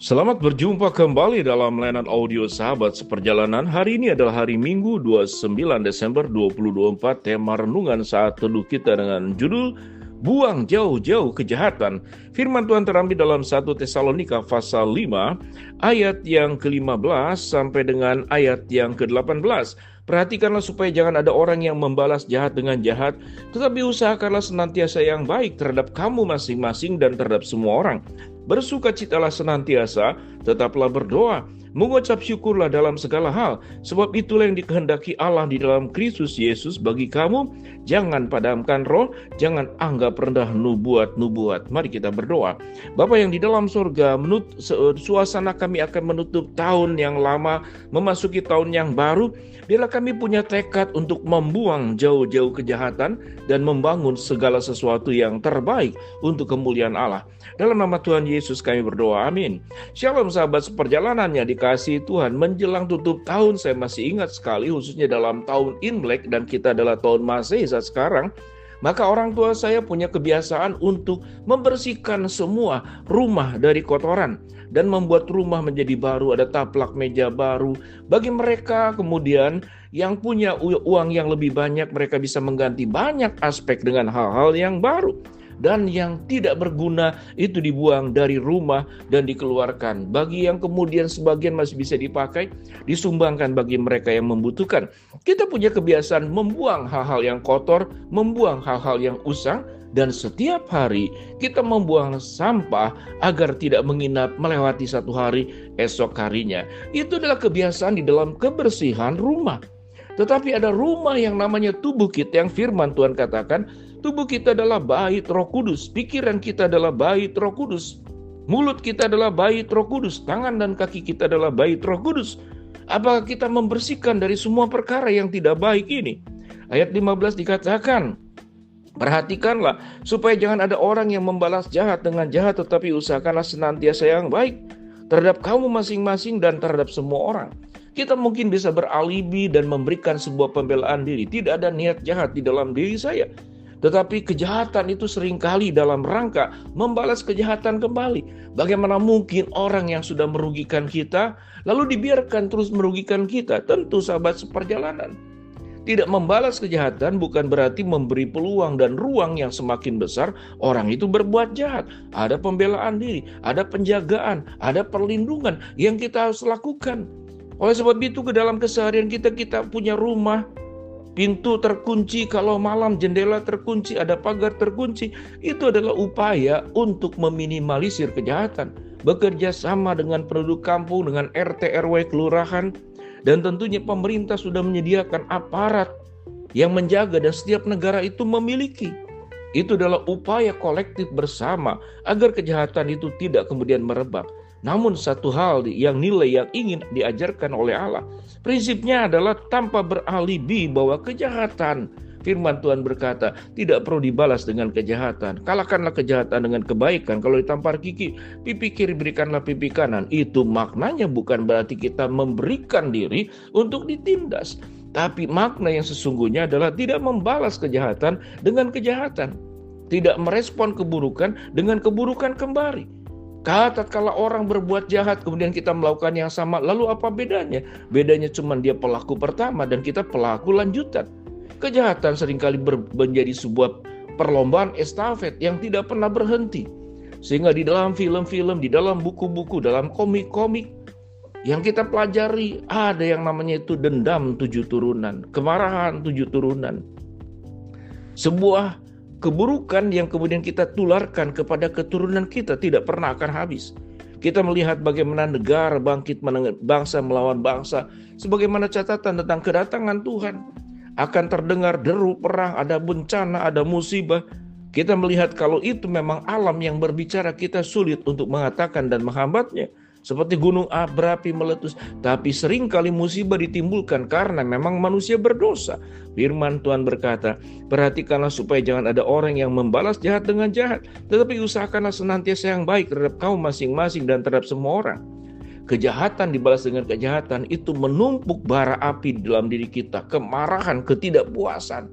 Selamat berjumpa kembali dalam layanan audio Sahabat Seperjalanan. Hari ini adalah hari Minggu 29 Desember 2024. Tema renungan saat teduh kita dengan judul Buang jauh-jauh kejahatan. Firman Tuhan terambil dalam 1 Tesalonika pasal 5 ayat yang ke-15 sampai dengan ayat yang ke-18. Perhatikanlah supaya jangan ada orang yang membalas jahat dengan jahat, tetapi usahakanlah senantiasa yang baik terhadap kamu masing-masing dan terhadap semua orang. Bersukacitalah senantiasa, tetaplah berdoa, mengucap syukurlah dalam segala hal, sebab itulah yang dikehendaki Allah di dalam Kristus Yesus bagi kamu. Jangan padamkan roh, jangan anggap rendah nubuat. Mari kita berdoa. Bapa yang di dalam surga, suasana kami akan menutup tahun yang lama, memasuki tahun yang baru. Biarlah kami punya tekad untuk membuang jauh-jauh kejahatan dan membangun segala sesuatu yang terbaik untuk kemuliaan Allah. Dalam nama Tuhan Yesus kami berdoa, amin. Shalom sahabat seperjalanannya dikasihi Tuhan. Menjelang tutup tahun, saya masih ingat sekali khususnya dalam tahun Imlek dan kita adalah tahun Masehi saat sekarang. Maka orang tua saya punya kebiasaan untuk membersihkan semua rumah dari kotoran dan membuat rumah menjadi baru, ada taplak meja baru. Bagi mereka kemudian yang punya uang yang lebih banyak, mereka bisa mengganti banyak aspek dengan hal-hal yang baru. Dan yang tidak berguna itu dibuang dari rumah dan dikeluarkan. Bagi yang kemudian sebagian masih bisa dipakai, disumbangkan bagi mereka yang membutuhkan. Kita punya kebiasaan membuang hal-hal yang kotor, membuang hal-hal yang usang, dan setiap hari kita membuang sampah agar tidak menginap melewati satu hari esok harinya. Itu adalah kebiasaan di dalam kebersihan rumah. Tetapi ada rumah yang namanya tubuh kita yang firman Tuhan katakan, tubuh kita adalah bait Roh Kudus, pikiran kita adalah bait Roh Kudus, mulut kita adalah bait Roh Kudus, tangan dan kaki kita adalah bait Roh Kudus. Apakah kita membersihkan dari semua perkara yang tidak baik ini? Ayat 15 dikatakan, perhatikanlah supaya jangan ada orang yang membalas jahat dengan jahat, tetapi usahakanlah senantiasa yang baik terhadap kamu masing-masing dan terhadap semua orang. Kita mungkin bisa beralibi dan memberikan sebuah pembelaan diri. Tidak ada niat jahat di dalam diri saya. Tetapi kejahatan itu seringkali dalam rangka membalas kejahatan kembali. Bagaimana mungkin orang yang sudah merugikan kita, lalu dibiarkan terus merugikan kita? Tentu sahabat seperjalanan. Tidak membalas kejahatan bukan berarti memberi peluang dan ruang yang semakin besar orang itu berbuat jahat. Ada pembelaan diri, ada penjagaan, ada perlindungan yang kita harus lakukan. Oleh sebab itu ke dalam keseharian kita punya rumah, pintu terkunci, kalau malam jendela terkunci, ada pagar terkunci. Itu adalah upaya untuk meminimalisir kejahatan. Bekerja sama dengan penduduk kampung, dengan RT, RW, kelurahan. Dan tentunya pemerintah sudah menyediakan aparat yang menjaga dan setiap negara itu memiliki. Itu adalah upaya kolektif bersama agar kejahatan itu tidak kemudian merebak. Namun satu hal yang nilai yang ingin diajarkan oleh Allah, prinsipnya adalah tanpa beralibi bahwa kejahatan, firman Tuhan berkata, tidak perlu dibalas dengan kejahatan. Kalahkanlah kejahatan dengan kebaikan. Kalau ditampar pipi kiri berikanlah pipi kanan. Itu maknanya bukan berarti kita memberikan diri untuk ditindas. Tapi makna yang sesungguhnya adalah tidak membalas kejahatan dengan kejahatan. Tidak merespon keburukan dengan keburukan kembali. Kalau orang berbuat jahat kemudian kita melakukan yang sama, lalu apa bedanya? Bedanya cuma dia pelaku pertama dan kita pelaku lanjutan. Kejahatan seringkali menjadi sebuah perlombaan estafet yang tidak pernah berhenti. Sehingga di dalam film-film, di dalam buku-buku, dalam komik-komik yang kita pelajari, ada yang namanya itu dendam 7 turunan, kemarahan 7 turunan. Sebuah keburukan yang kemudian kita tularkan kepada keturunan kita tidak pernah akan habis. Kita melihat bagaimana negara bangkit bangsa melawan bangsa. Sebagaimana catatan tentang kedatangan Tuhan. Akan terdengar deru perang, ada bencana, ada musibah. Kita melihat kalau itu memang alam yang berbicara, kita sulit untuk mengatakan dan menghambatnya. Seperti gunung berapi meletus. Tapi seringkali musibah ditimbulkan karena memang manusia berdosa. Firman Tuhan berkata, perhatikanlah supaya jangan ada orang yang membalas jahat dengan jahat, tetapi usahakanlah senantiasa yang baik terhadap kamu masing-masing dan terhadap semua orang. Kejahatan dibalas dengan kejahatan itu menumpuk bara api di dalam diri kita. Kemarahan, ketidakpuasan.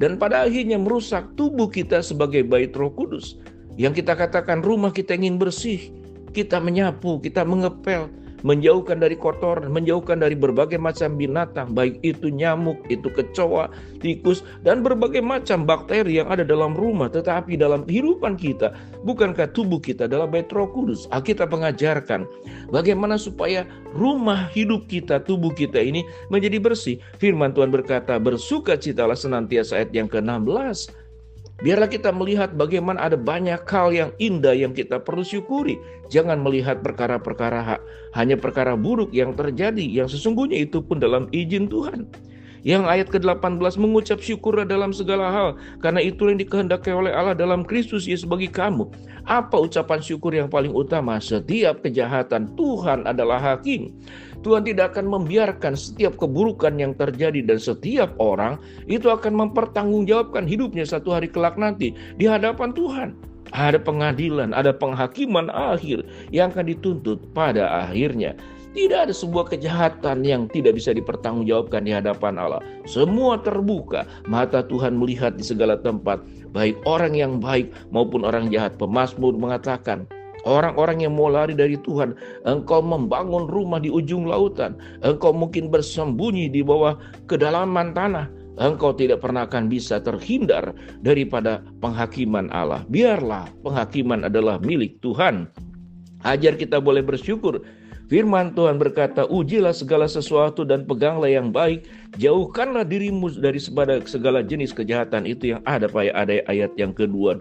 Dan pada akhirnya merusak tubuh kita sebagai bait Roh Kudus. Yang kita katakan rumah kita ingin bersih. kita menyapu, kita mengepel, menjauhkan dari kotoran, menjauhkan dari berbagai macam binatang, baik itu nyamuk, itu kecoa, tikus, dan berbagai macam bakteri yang ada dalam rumah. Tetapi dalam kehidupan kita, bukankah tubuh kita adalah bait Roh Kudus? Alkitab mengajarkan bagaimana supaya rumah hidup kita, tubuh kita ini menjadi bersih. Firman Tuhan berkata, bersukacitalah senantiasa, ayat yang ke-16. Biarlah kita melihat bagaimana ada banyak hal yang indah yang kita perlu syukuri. Jangan melihat perkara-perkara hanya perkara buruk yang terjadi, yang sesungguhnya itu pun dalam izin Tuhan. Yang ayat ke-18, mengucap syukur dalam segala hal, karena itu yang dikehendaki oleh Allah dalam Kristus Yesus bagi kamu. Apa ucapan syukur yang paling utama? Setiap kejahatan, Tuhan adalah hakim. Tuhan tidak akan membiarkan setiap keburukan yang terjadi, dan setiap orang itu akan mempertanggungjawabkan hidupnya satu hari kelak nanti di hadapan Tuhan. Ada pengadilan, ada penghakiman akhir yang akan dituntut pada akhirnya. Tidak ada sebuah kejahatan yang tidak bisa dipertanggungjawabkan di hadapan Allah. Semua terbuka, mata Tuhan melihat di segala tempat, baik orang yang baik maupun orang jahat. Pemazmur mengatakan, orang-orang yang mau lari dari Tuhan, engkau membangun rumah di ujung lautan, engkau mungkin bersembunyi di bawah kedalaman tanah, engkau tidak pernah akan bisa terhindar daripada penghakiman Allah. Biarlah penghakiman adalah milik Tuhan. Ajar kita boleh bersyukur. Firman Tuhan berkata, ujilah segala sesuatu dan peganglah yang baik, jauhkanlah dirimu dari segala jenis kejahatan. Itu yang ada pada ayat yang kedua.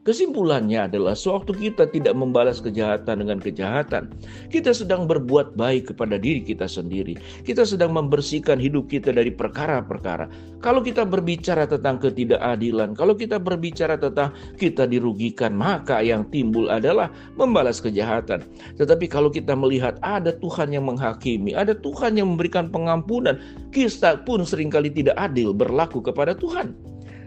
Kesimpulannya adalah sewaktu kita tidak membalas kejahatan dengan kejahatan, kita sedang berbuat baik kepada diri kita sendiri. Kita sedang membersihkan hidup kita dari perkara-perkara. Kalau kita berbicara tentang ketidakadilan, kalau kita berbicara tentang kita dirugikan, maka yang timbul adalah membalas kejahatan. Tetapi kalau kita melihat ada Tuhan yang menghakimi, ada Tuhan yang memberikan pengampunan, kita pun seringkali tidak adil berlaku kepada Tuhan.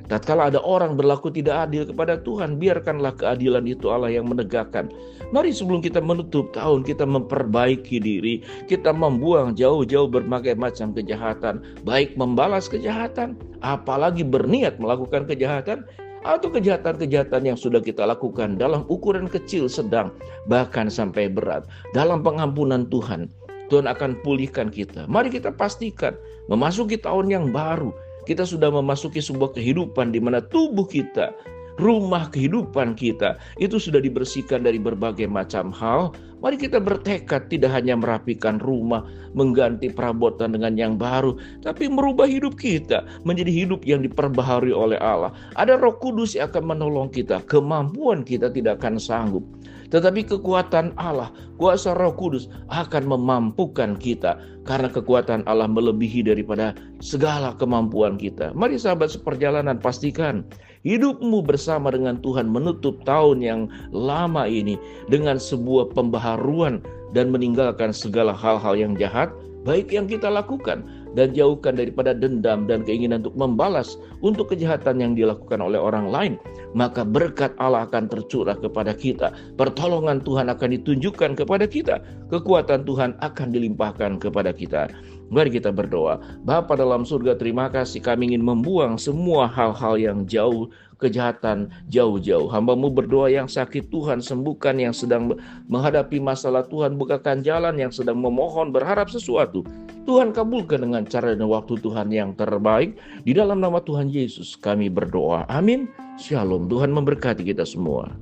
Tatkala ada orang berlaku tidak adil kepada Tuhan, biarkanlah keadilan itu Allah yang menegakkan. Mari sebelum kita menutup tahun, kita memperbaiki diri, kita membuang jauh-jauh berbagai macam kejahatan, baik membalas kejahatan, apalagi berniat melakukan kejahatan, atau kejahatan-kejahatan yang sudah kita lakukan dalam ukuran kecil, sedang, bahkan sampai berat. Dalam pengampunan Tuhan, Tuhan akan pulihkan kita. Mari kita pastikan memasuki tahun yang baru, kita sudah memasuki sebuah kehidupan di mana tubuh kita, rumah kehidupan kita, itu sudah dibersihkan dari berbagai macam hal. Mari kita bertekad tidak hanya merapikan rumah, mengganti perabotan dengan yang baru, tapi merubah hidup kita menjadi hidup yang diperbaharui oleh Allah. Ada Roh Kudus yang akan menolong kita, kemampuan kita tidak akan sanggup. Tetapi kekuatan Allah, kuasa Roh Kudus akan memampukan kita, karena kekuatan Allah melebihi daripada segala kemampuan kita. Mari sahabat seperjalanan, pastikan hidupmu bersama dengan Tuhan menutup tahun yang lama ini dengan sebuah pembaharuan dan meninggalkan segala hal-hal yang jahat, baik yang kita lakukan, dan jauhkan daripada dendam dan keinginan untuk membalas untuk kejahatan yang dilakukan oleh orang lain. Maka berkat Allah akan tercurah kepada kita, pertolongan Tuhan akan ditunjukkan kepada kita, kekuatan Tuhan akan dilimpahkan kepada kita. Mari kita berdoa. Bapa dalam surga, terima kasih, kami ingin membuang semua hal-hal yang jauh, kejahatan jauh-jauh. Hamba-Mu berdoa yang sakit, Tuhan sembuhkan, yang sedang menghadapi masalah, Tuhan bukakan jalan, yang sedang memohon berharap sesuatu, Tuhan kabulkan dengan cara dan waktu Tuhan yang terbaik. Di dalam nama Tuhan Yesus kami berdoa. Amin. Shalom. Tuhan memberkati kita semua.